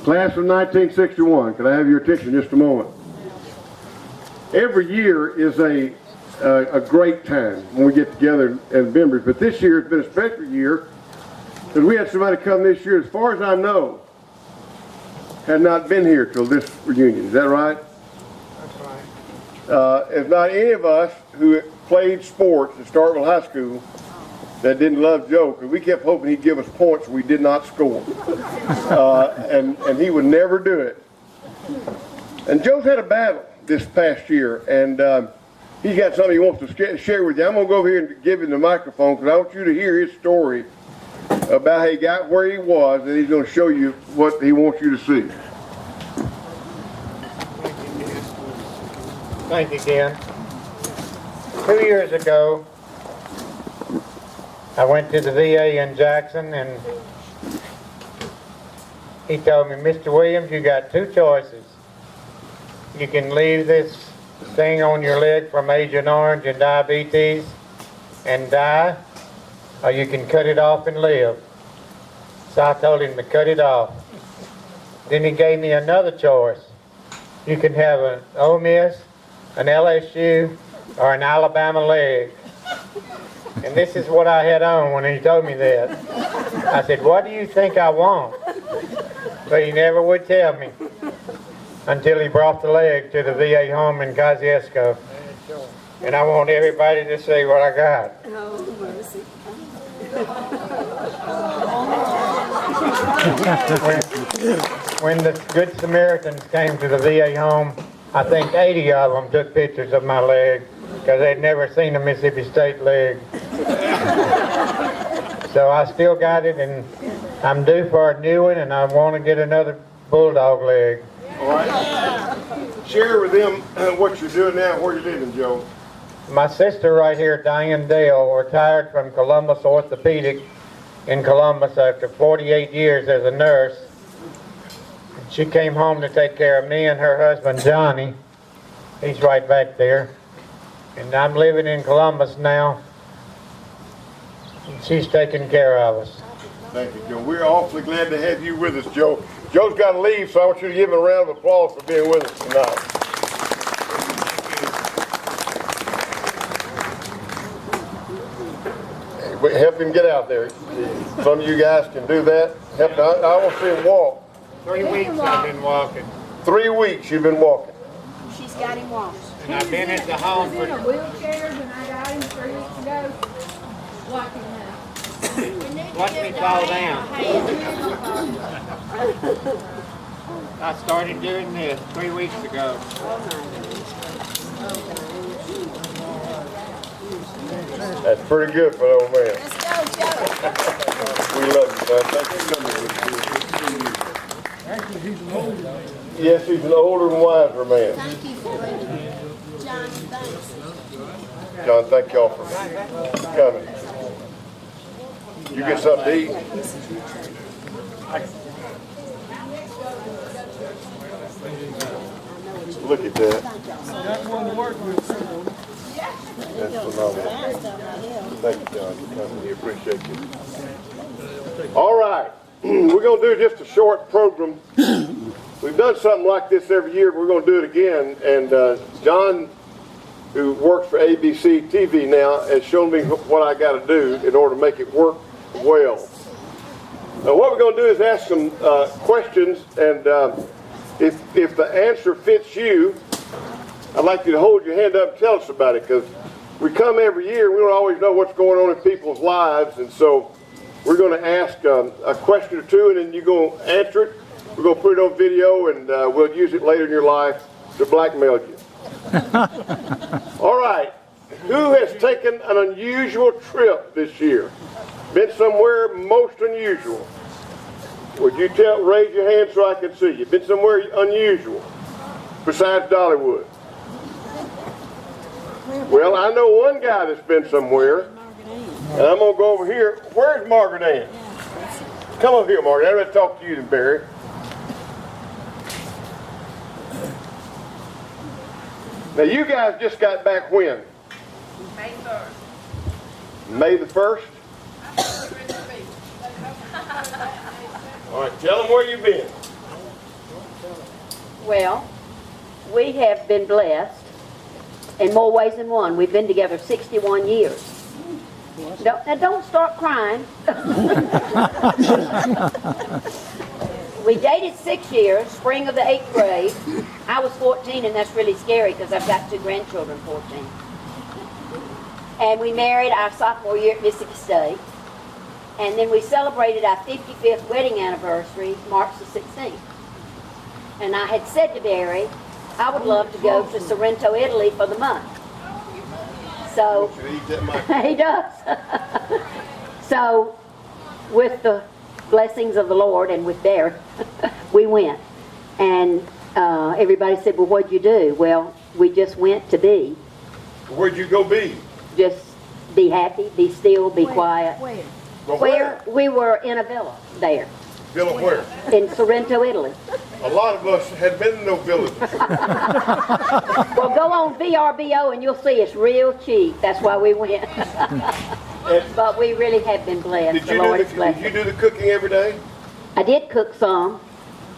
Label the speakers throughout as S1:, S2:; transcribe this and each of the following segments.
S1: Class of 1961, can I have your attention just a moment? Every year is a great time when we get together as members, but this year has been a special year because we had somebody come this year, as far as I know, had not been here till this reunion. Is that right?
S2: That's right.
S1: If not any of us who played sports at Starkville High School that didn't love Joe, because we kept hoping he'd give us points we did not score. And he would never do it. And Joe's had a battle this past year, and he's got something he wants to share with you. I'm going to go over here and give him the microphone because I want you to hear his story about how he got where he was, and he's going to show you what he wants you to see.
S2: Thank you, Ken. 2 years ago, I went to the VA in Jackson, and he told me, Mr. Williams, you got two choices. You can leave this thing on your leg from Agent Orange and diabetes and die, or you can cut it off and live. So I told him to cut it off. Then he gave me another choice. You can have an Ole Miss, an LSU, or an Alabama leg. And this is what I had on when he told me that. I said, what do you think I want? But he never would tell me until he brought the leg to the VA home in Kosciuszko. And I want everybody to see what I got.
S3: Oh, mercy.
S2: When the Good Samaritans came to the VA home, I think 80 of them took pictures of my leg because they'd never seen a Mississippi State leg. So I still got it, and I'm due for a new one, and I want to get another bulldog leg.
S1: All right. Share with them what you're doing now, where you're living, Joe.
S2: My sister right here, Diane Dale, retired from Columbus Orthopedic in Columbus after 48 years as a nurse. She came home to take care of me and her husband, Johnny. He's right back there. And I'm living in Columbus now. And she's taking care of us.
S1: Thank you, Joe. We're awfully glad to have you with us, Joe. Joe's got to leave, so I want you to give him a round of applause for being with us tonight. Hey, help him get out there. Some of you guys can do that. Help. I want to see him walk.
S2: 3 weeks I've been walking.
S1: 3 weeks you've been walking.
S3: She's got him walked.
S2: And I've been at the home
S4: He was in a
S2: for...
S4: wheelchair when I got him 3 weeks ago. Walking now.
S2: Watch me fall down. I started doing this 3 weeks ago.
S1: That's pretty good for an old man.
S3: Let's go, Joe.
S1: We love you, son. Thank you for coming with us. Yes, he's an older and wiser man.
S3: Thank you for it. John, thanks.
S1: John, thank y'all for coming. You get something to eat? Look at that. That's phenomenal. Thank you, John, for coming. We appreciate you. All right. We're going to do just a short program. We've done something like this every year. We're going to do it again. And John, who works for ABC TV now, has shown me what I got to do in order to make it work well. Now, what we're going to do is ask some questions, and if the answer fits you, I'd like you to hold your hand up and tell us about it, because we come every year, we don't always know what's going on in people's lives, and so we're going to ask a question or two, and then you're going to answer it. We're going to put it on video, and we'll use it later in your life to blackmail you. All right. Who has taken an unusual trip this year? Been somewhere most unusual? Would you raise your hand so I can see you? Been somewhere unusual besides Dollywood? Well, I know one guy that's been somewhere, and I'm going to go over here. Where's Margaret Ann? Come over here, Margaret. I'd rather talk to you than Barry. Now, you guys just got back when?
S4: May 1st.
S1: May the 1st? All right, tell them where you've been.
S5: Well, we have been blessed in more ways than one. We've been together 61 years. Don't start crying. We dated 6 years, spring of the 8th grade. I was 14, and that's really scary because I've got 2 grandchildren, 14. And we married our sophomore year at Mississippi State. And then we celebrated our 55th wedding anniversary, March the 16th. And I had said to Barry, I would love to go to Sorrento, Italy for the month. So, he does. So, with the blessings of the Lord and with Barry, we went. And everybody said, well, what'd you do? Well, we just went to be.
S1: Where'd you go be?
S5: Just be happy, be still, be quiet.
S4: Where?
S1: Well,
S5: Where we were in a villa there,
S1: Villa where?
S5: in Sorrento, Italy.
S1: A lot of us had been in no villages.
S5: Well, go on VRBO and you'll see it's real cheap. That's why we went. But we really have been blessed.
S1: Did
S5: The
S1: you,
S5: Lord
S1: do
S5: is
S1: the,
S5: blessed.
S1: did you do the cooking every day?
S5: I did cook some.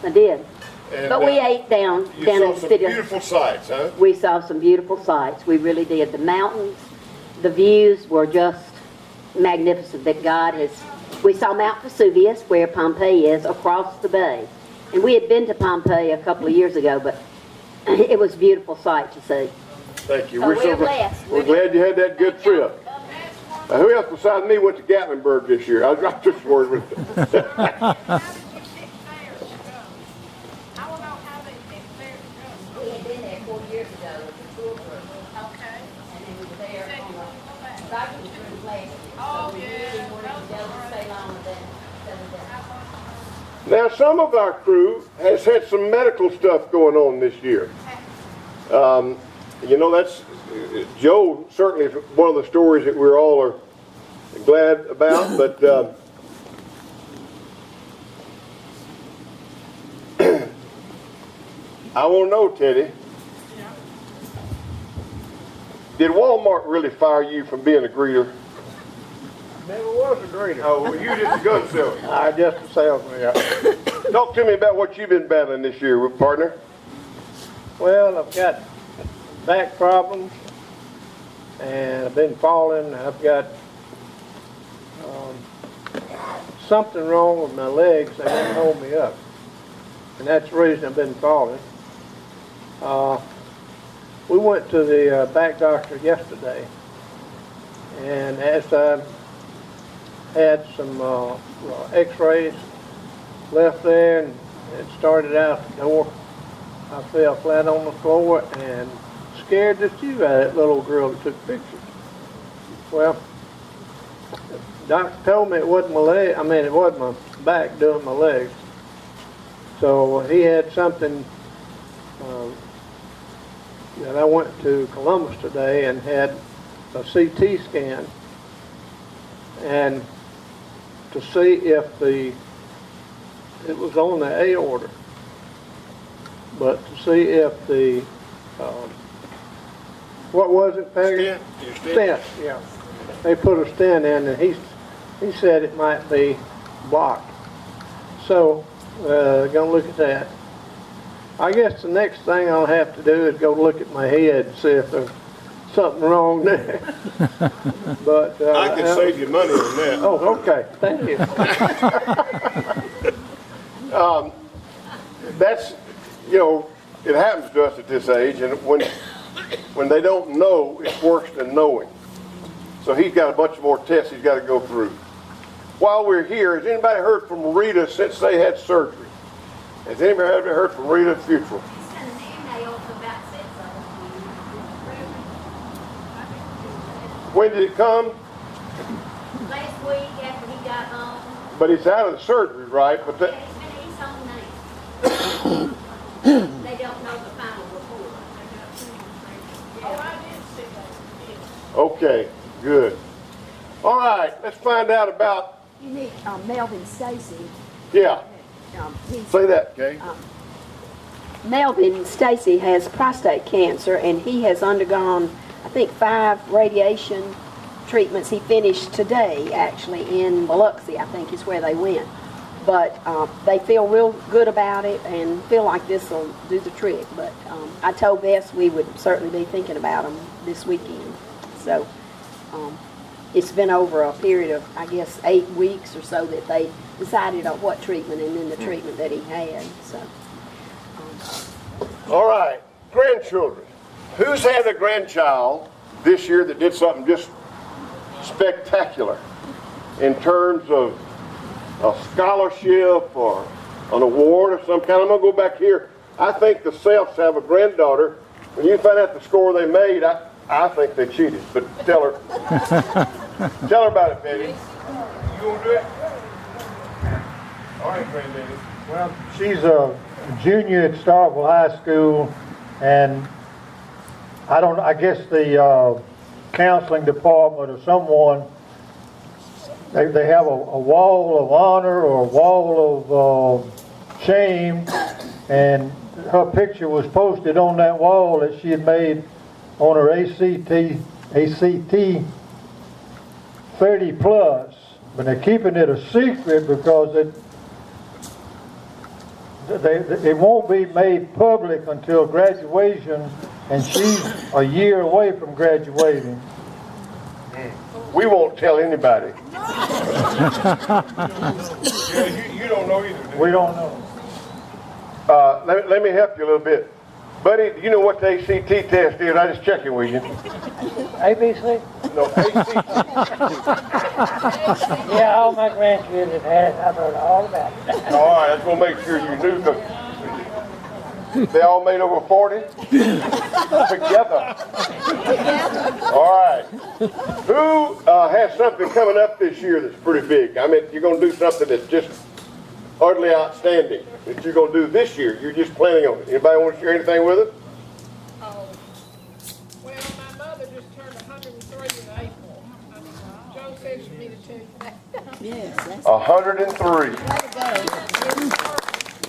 S5: I did.
S1: And,
S5: But we ate down
S1: You
S5: in
S1: saw
S5: the
S1: some
S5: city.
S1: beautiful sights, huh?
S5: We saw some beautiful sights. We really did. The mountains, the views were just magnificent that God has. We saw Mount Vesuvius, where Pompeii is, across the bay. And we had been to Pompeii a couple of years ago, but it was a beautiful sight to see.
S1: Thank you.
S5: So we're blessed.
S1: We're glad you had that good trip. Who else besides me went to Gatlinburg this year? I was just worried with it.
S3: How did you pick fairs to go? I don't know how they pick fairs to go.
S5: We had been there 4 years ago with the tour group,
S3: Okay.
S5: and then we were there
S3: Said
S5: on
S3: you want to go back.
S5: the doctor's room last year.
S3: Oh,
S5: So we
S3: yeah,
S5: really wanted to go
S3: that was
S5: and stay longer than
S1: Now, some of our crew has had some medical stuff going on this year. You know, that's, Joe certainly is one of the stories that we're all are glad about, but I want to know, Teddy, did Walmart really fire you from being a greeter?
S2: Never was a greeter.
S1: Oh, well, you just a gun salesman.
S2: I just a salesman, yeah.
S1: Talk to me about what you've been battling this year, partner.
S2: Well, I've got back problems, and I've been falling. I've got something wrong with my legs. They won't hold me up, and that's the reason I've been falling. We went to the back doctor yesterday, and as I had some x-rays left there, and it started out the door, I fell flat on the floor and scared the shoe out of that little girl that took pictures. Well, the doctor told me it wasn't my leg, it wasn't my back doing my legs. So he had something that I went to Columbus today and had a CT scan, and to see if it was on the aorta, but to see if the, what was it, Peggy? Stent, yeah. They put a stent in, and he said it might be blocked. So, gonna look at that. I guess the next thing I'll have to do is go look at my head and see if there's something wrong there. But
S1: I can save you money on that.
S2: Oh, okay. Thank you.
S1: That's, you know, it happens to us at this age, and when they don't know, it's worse than knowing. So he's got a bunch more tests he's got to go through. While we're here, has anybody heard from Rita since they had surgery? Has anybody ever heard from Rita Futrell? When did it come?
S5: Last week after he got home.
S1: But he's out of the surgery, right? But that,
S5: He's home now. They don't know the final report.
S3: Oh, I did see that.
S1: okay, good. All right, let's find out about,
S4: You need Melvin Stacy.
S1: yeah,
S4: He's
S1: say that, okay?
S5: Melvin Stacy has prostate cancer, and he has undergone, I think, 5 radiation treatments. He finished today, actually, in Biloxi, I think is where they went. But they feel real good about it and feel like this will do the trick. But I told Bess we would certainly be thinking about them this weekend. So it's been over a period of, I guess, 8 weeks or so that they decided on what treatment and then the treatment that he had. So.
S1: All right, grandchildren. Who's had a grandchild this year that did something just spectacular in terms of a scholarship or an award of some kind? I'm going to go back here. I think the Selfs have a granddaughter. When you find out the score they made, I think they cheated. But tell her. Tell her about it, Betty. You want to do it? All right, granddaddy.
S2: Well, she's a junior at Starkville High School, and I guess the counseling department or someone, they have a wall of honor or a wall of shame, and her picture was posted on that wall that she had made on her ACT 30 plus, but they're keeping it a secret because it won't be made public until graduation, and she's a year away from graduating.
S1: We won't tell anybody. You don't know either.
S2: We don't know.
S1: Let me help you a little bit. Buddy, do you know what the ACT test is? I just checking with you.
S2: ABC?
S1: No, ACT.
S2: Yeah, all my grandkids have had it. I've heard all about it.
S1: All right, I just want to make sure you knew. They all made over 40? Together. All right. Who has something coming up this year that's pretty big? I mean, you're going to do something that's just utterly outstanding that you're going to do this year. You're just planning on it. Anybody want to share anything with us?
S3: Oh, well, my mother just turned 103 in April. Joe says for me to tell you that.
S5: Yes, that's
S1: 103.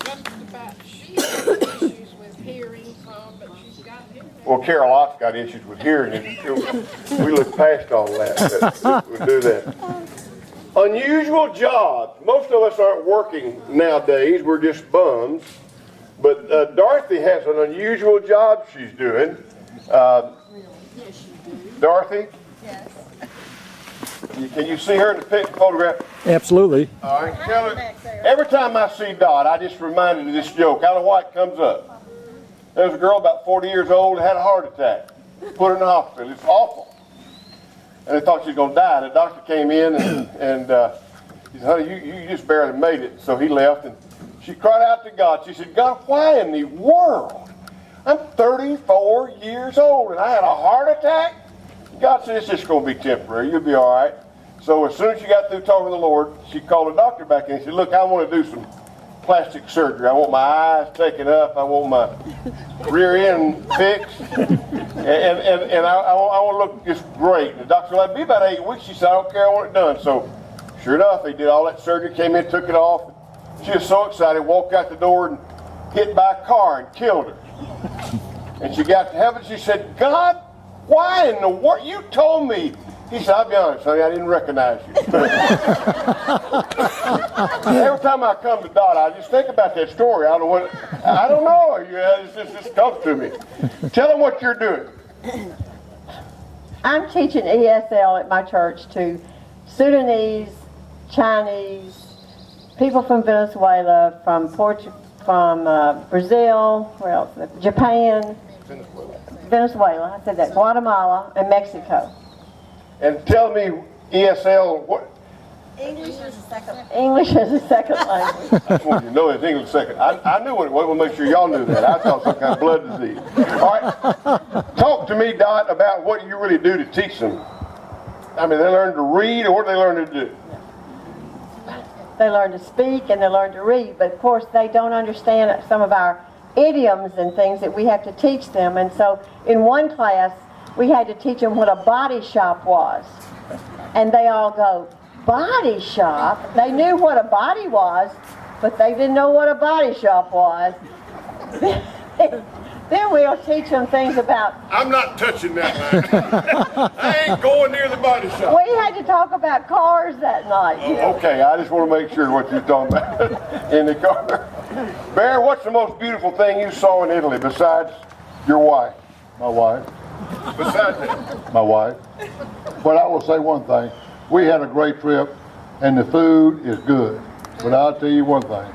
S3: Just about, she has issues with hearing some, but she's got hearing.
S1: Well, Carol Ott's got issues with hearing. We look past all that. We'll do that. Unusual jobs. Most of us aren't working nowadays. We're just bums. But Dorothy has an unusual job she's doing. Dorothy? Yes. Can you see her in the photograph?
S6: Absolutely.
S1: All right. Tell her. Every time I see Dot, I just reminded of this joke. I don't know why it comes up. There's a girl about 40 years old that had a heart attack. Put her in the hospital. It's awful. And they thought she was going to die. And the doctor came in and he said, honey, you just barely made it. So he left, and she cried out to God. She said, God, why in the world? I'm 34 years old, and I had a heart attack? God said, it's just going to be temporary. You'll be all right. So as soon as she got through talking to the Lord, she called the doctor back in and said, look, I want to do some plastic surgery. I want my eyes taken up. I want my rear end fixed. And I want to look just great. And the doctor said, it'll be about 8 weeks. She said, I don't care, I want it done. So sure enough, they did all that surgery, came in, took it off. She was so excited, walked out the door and hit by a car and killed her. And she got to heaven, she said, God, why in the world? You told me. He said, I'll be honest, honey, I didn't recognize you. Every time I come to Dot, I just think about that story. I don't know. Yeah, it just comes to me. Tell them what you're doing.
S7: I'm teaching ESL at my church to Sudanese, Chinese, people from Venezuela, from Brazil, where else? Japan, Venezuela, I said that, Guatemala, and Mexico.
S1: And tell me, ESL, what?
S7: English is a second language.
S1: I just wanted you to know it's English second. I knew what it was. I want to make sure y'all knew that. I thought some kind of blood disease. All right. Talk to me, Dot, about what you really do to teach them. I mean, they learn to read, or what do they learn to do?
S7: They learn to speak and they learn to read, but of course they don't understand some of our idioms and things that we have to teach them. And so in one class, we had to teach them what a body shop was. And they all go, body shop? They knew what a body was, but they didn't know what a body shop was. Then we'll teach them things about,
S1: I'm not touching that line. I ain't going near the body shop.
S7: we had to talk about cars that night. you know.
S1: Okay, I just want to make sure what you're talking about in the car. Bear, what's the most beautiful thing you saw in Italy besides your wife?
S6: My wife.
S1: Besides that?
S6: My wife. But I will say one thing. We had a great trip, and the food is good. But I'll tell you one thing.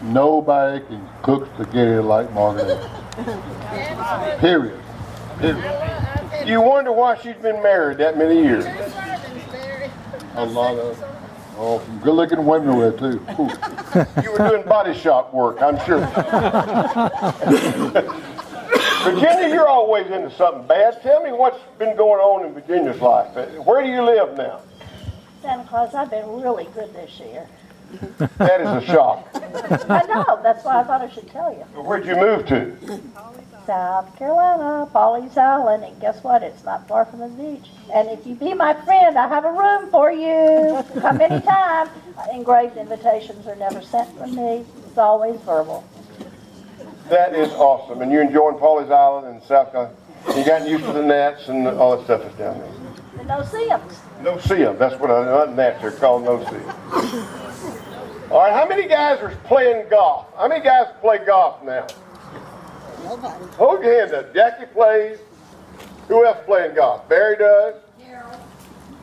S6: Nobody can cook spaghetti like Margaret. Period. Period.
S1: You wonder why she's been married that many years.
S6: A lot of, some good-looking women with too. Ooh.
S1: You were doing body shop work, I'm sure. Virginia, you're always into something bad. Tell me what's been going on in Virginia's life. Where do you live now?
S8: Santa Claus, I've been really good this year.
S1: That is a shock.
S8: I know, that's why I thought I should tell you.
S1: Where'd you move to?
S8: South Carolina, Pawleys Island, and guess what? It's not far from the beach. And if you be my friend, I have a room for you. Come anytime. Engraved invitations are never sent from me. It's always verbal.
S1: That is awesome. And you're enjoying Pawleys Island and South Carolina. You gotten used to the gnats and all that stuff that's down there.
S8: The no-see-ums.
S1: No see 'em. That's what not gnats. They're called no see 'em. All right. How many guys are playing golf? How many guys play golf now?
S8: Nobody.
S1: Hold your hand up. Jackie plays. Who else playing golf? Barry does.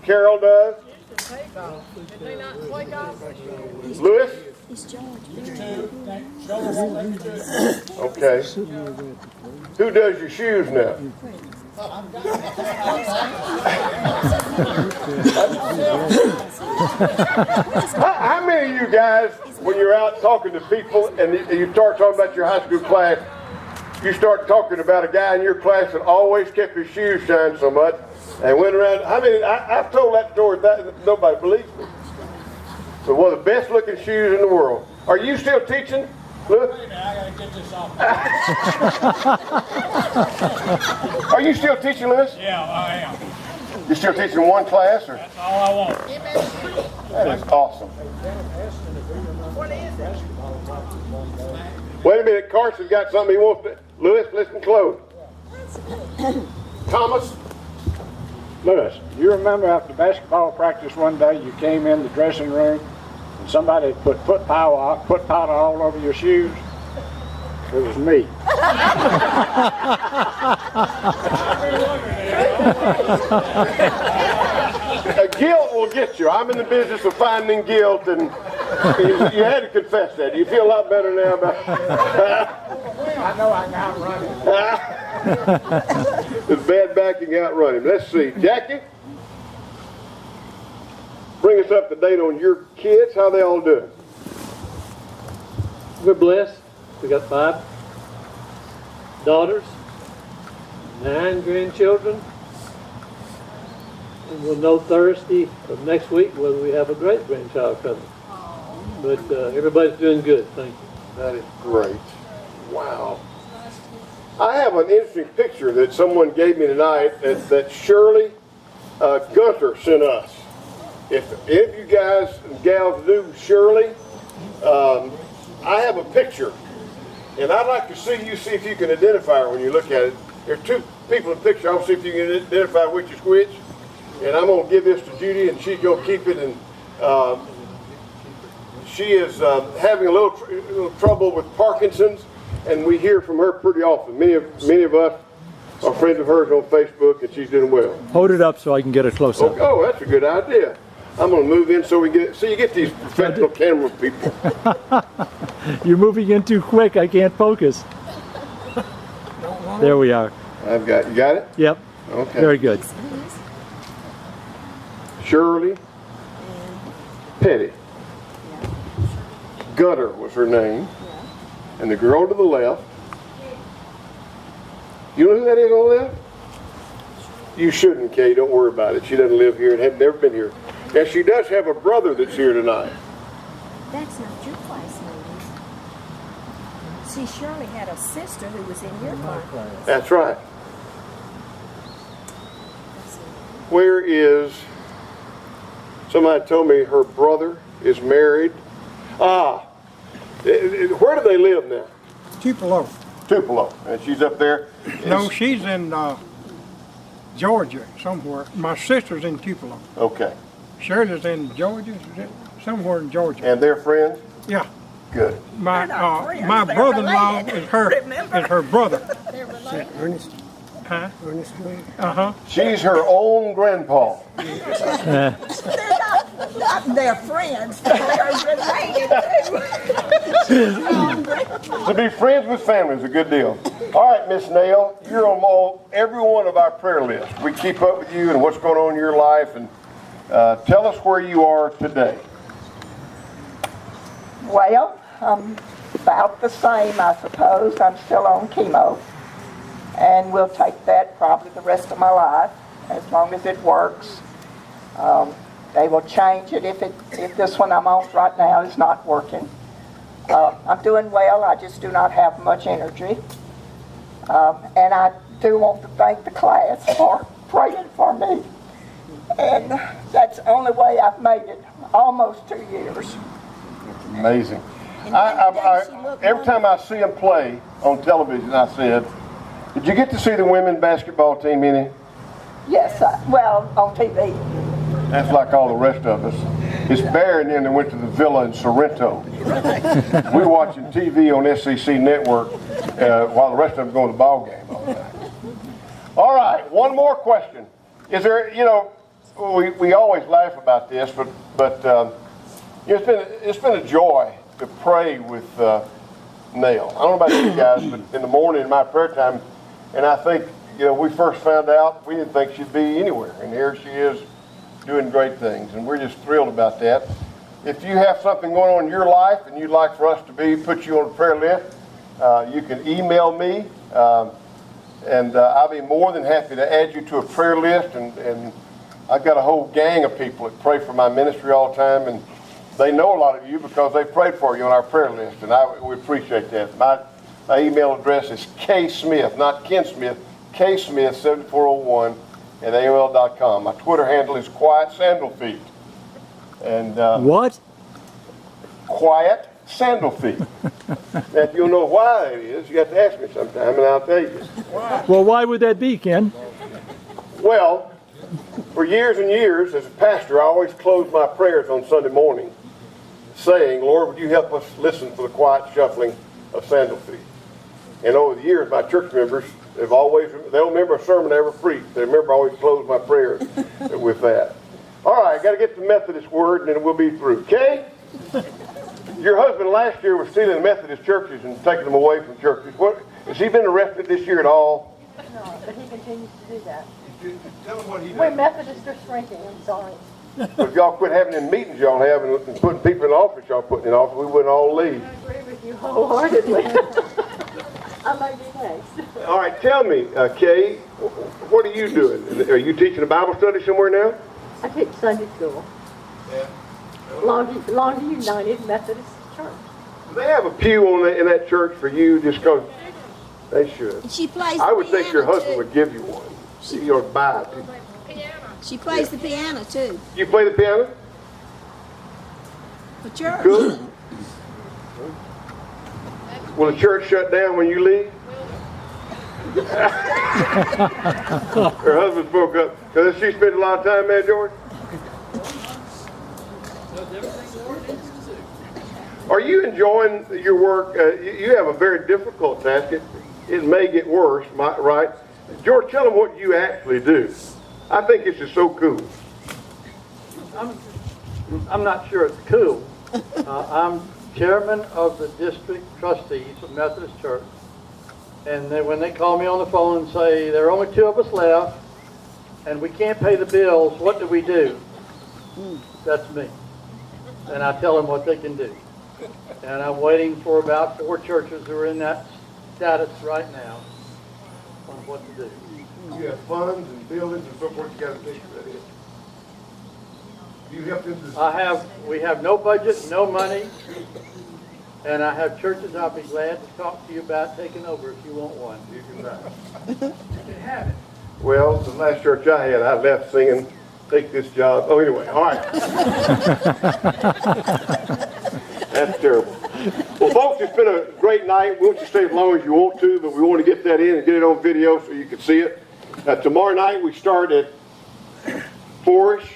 S1: Carol does.
S3: Used to play golf. Did they not play golf?
S1: Lewis.
S8: It's George.
S1: Okay. Who does your shoes now? How many of you guys, when you're out talking to people and you start talking about your high school class, you start talking about a guy in your class that always kept his shoes shined so much and went around? How many? I've told that story, nobody believes me. So one of the best looking shoes in the world. Are you still teaching? Look.
S9: Wait a minute, I gotta get this off.
S1: Are you still teaching, Lewis?
S9: Yeah, I am.
S1: You still teaching one class, or?
S9: That's all I want.
S1: That is awesome.
S3: What is it?
S1: Wait a minute, Carson's got something he wants to. Lewis, listen close. Thomas.
S10: Lewis, you remember after basketball practice one day you came in the dressing room and somebody put foot powder all over your shoes? It was me.
S1: Guilt will get you. I'm in the business of finding guilt, and you had to confess that. Do you feel a lot better now about
S10: I know I got running.
S1: It's bad backing outrun him. Let's see. Jackie, bring us up to date on your kids. How they all doing?
S11: We're blessed. We got 5 daughters, 9 grandchildren, and we'll know Thursday of next week whether we have a great grandchild coming. But everybody's doing good, thank you.
S1: That is great. Wow. I have an interesting picture that someone gave me tonight that Shirley Gunter sent us. If any of you guys and gals knew Shirley, I have a picture, and I'd like to see if you can identify her when you look at it. There are 2 people in the picture. I'll see if you can identify which is which. And I'm going to give this to Judy, and she's going to keep it. And she is having a little trouble with Parkinson's, and we hear from her pretty often. Many of us are friends of hers on Facebook, and she's doing well.
S12: Hold it up so I can get a close up.
S1: Oh, that's a good idea. I'm going to move in so we get. So you get these professional camera people.
S12: You're moving in too quick. I can't focus. There we are.
S1: You got it?
S12: Yep.
S1: Okay.
S12: Very good.
S1: Shirley Petty. Gutter was her name. And the girl to the left. You know who that is on the left? You shouldn't, Kay. Don't worry about it. She doesn't live here and had never been here. And she does have a brother that's here tonight.
S8: That's not your class, lady. See, Shirley had a sister who was in your class.
S1: That's right. Where is... Somebody told me her brother is married. Where do they live now?
S10: Tupelo.
S1: Tupelo, and she's up there.
S13: No, she's in Georgia somewhere. My sister's in Tupelo.
S1: Okay.
S13: Shirley's in Georgia, is it? Somewhere in Georgia.
S1: And they're friends?
S13: Yeah.
S1: Good.
S13: My my brother-in-law is her brother.
S14: Ernest.
S13: Huh?
S14: Ernest.
S13: Uh-huh.
S1: She's her own grandpa.
S14: They're friends. They're related too.
S1: To be friends with family is a good deal. All right, Miss Nail, you're on every one of our prayer lists. We keep up with you and what's going on in your life, and tell us where you are today.
S14: Well, about the same, I suppose. I'm still on chemo, and we'll take that probably the rest of my life, as long as it works. They will change it if this one I'm on right now is not working. I'm doing well. I just do not have much energy, and I do want to thank the class for praying for me. And that's the only way I've made it almost 2 years.
S1: Amazing. Every time I see them play on television, I said, did you get to see the women's basketball team any?
S14: Yes, well, on TV.
S1: That's like all the rest of us. It's Barry and them that went to the villa in Sorrento. We're watching TV on SEC Network while the rest of them go to the ball game all the time. All right, one more question. Is there, we always laugh about this, but it's been a joy to pray with Nail. I don't know about you guys, but in the morning in my prayer time, and I think, we first found out, we didn't think she'd be anywhere, and here she is doing great things, and we're just thrilled about that. If you have something going on in your life and you'd like for us to put you on a prayer list, you can email me, and I'll be more than happy to add you to a prayer list, and I've got a whole gang of people that pray for my ministry all the time, and they know a lot of you because they prayed for you on our prayer list, and we appreciate that. My email address is ksmith, not Ken Smith, ksmith7401 at AOL.com. My Twitter handle is Quiet Sandal Feet. And
S12: what?
S1: Quiet Sandal Feet. Now, if you'll know why it is, you have to ask me sometime, and I'll tell you.
S12: Well, why would that be, Ken?
S1: Well, for years and years, as a pastor, I always close my prayers on Sunday morning saying, Lord, would you help us listen for the quiet shuffling of sandal feet? And over the years, my church members they'll remember a sermon I ever preached. They remember I always close my prayers with that. All right, got to get the Methodist word, and then we'll be through. Okay? Your husband last year was stealing Methodist churches and taking them away from churches. Has he been arrested this year at all?
S7: No, but he continues to do that.
S1: Tell him what he
S7: We're
S1: does.
S7: Methodists are shrinking, I'm sorry.
S1: If y'all quit having them meetings y'all have and putting people in office y'all putting in office, we wouldn't all leave.
S7: I agree with you wholeheartedly. I might be next.
S1: All right, tell me, Kay, what are you doing? Are you teaching a Bible study somewhere now?
S7: I teach Sunday school.
S1: Yeah.
S7: Longview United Methodist Church.
S1: Do they have a pew in that church for you just because they should?
S15: She plays
S1: I
S15: the
S1: would think your
S15: piano,
S1: husband
S15: too.
S1: would give you one. You ought to buy it.
S15: She plays the piano too.
S1: You play the piano?
S15: For church.
S1: Good. Will the church shut down when you leave? Her husband spoke up. Does she spend a lot of time there, George? Are you enjoying your work? You have a very difficult task. It may get worse, right? George, tell them what you actually do. I think this is so cool.
S11: I'm not sure it's cool. I'm chairman of the district trustees of Methodist Church. And when they call me on the phone and say, there are only 2 of us left, and we can't pay the bills, what do we do? That's me. And I tell them what they can do. And I'm waiting for about 4 churches who are in that status right now on what to do.
S1: You have funds and buildings and so forth you got to take that in. Do you help them?
S11: We have no budget, no money, and I have churches I'll be glad to talk to you about taking over if you want one.
S1: You can buy.
S11: You can have it.
S1: Well, the last church I had, I left singing, take this job. Oh, anyway, all right. That's terrible. Well, folks, it's been a great night. We want you to stay as long as you want to, but we want to get that in and get it on video so you can see it. Tomorrow night we start at 4-ish,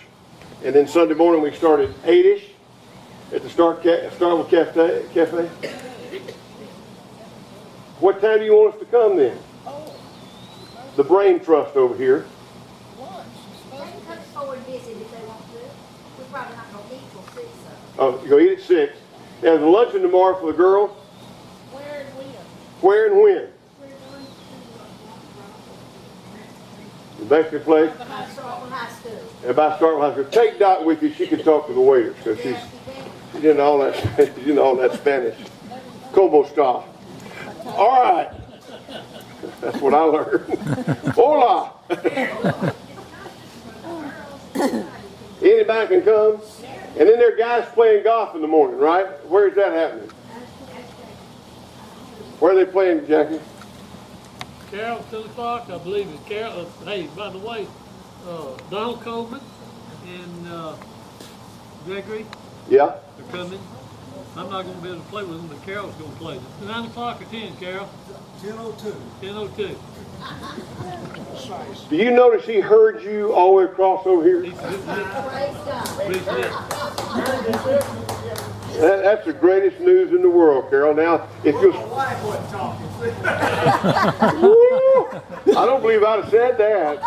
S1: and then Sunday morning we start at 8-ish at the Starkville Cafe. What time do you want us to come then? The Brain Trust over here. Oh, you go eat at 6. There's a luncheon tomorrow for the girls.
S3: Where and when?
S1: Where and when? The Baxter place. About Starkville High School. Take Dot with you. She can talk to the waiters because she's in all that Spanish. Como está? All right. That's what I learned. Hola. Anybody can come. And then there are guys playing golf in the morning, right? Where is that happening? Where are they playing, Jackie?
S16: Carol, 2 o'clock, I believe it's Carol. Hey, by the way, Donald Coleman and Gregory.
S1: Yeah.
S16: Are coming. I'm not going to be able to play with them, but Carol's going to play. 9 o'clock or 10, Carol? 10:02. 10:02.
S1: Do you notice he heard you all the way across over here? That's the greatest news in the world, Carol. Now, if you... I don't believe I'd have said that.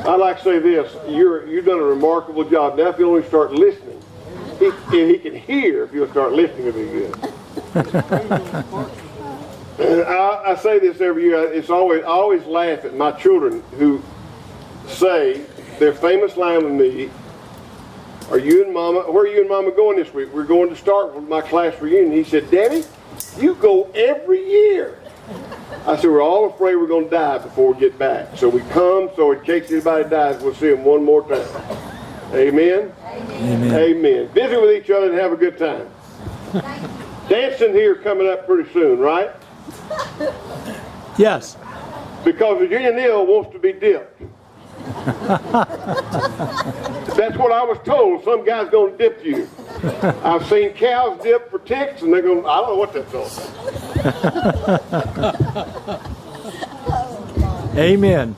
S1: I'd like to say this. You've done a remarkable job. Now, if you only start listening, he can hear if you'll start listening, it'll be good. I say this every year. I always laugh at my children who say their famous line with me, where are you and Mama going this week? We're going to start with my class reunion. He said, Daddy, you go every year. I said, we're all afraid we're going to die before we get back. So we come, so in case anybody dies, we'll see them one more time. Amen? Amen. Amen. Visit with each other and have a good time. Dancing here coming up pretty soon, right?
S12: Yes.
S1: Because Virginia Neal wants to be dipped. That's what I was told. Some guy's going to dip you. I've seen cows dip for ticks, and they're going, I don't know what that's all.
S12: Amen.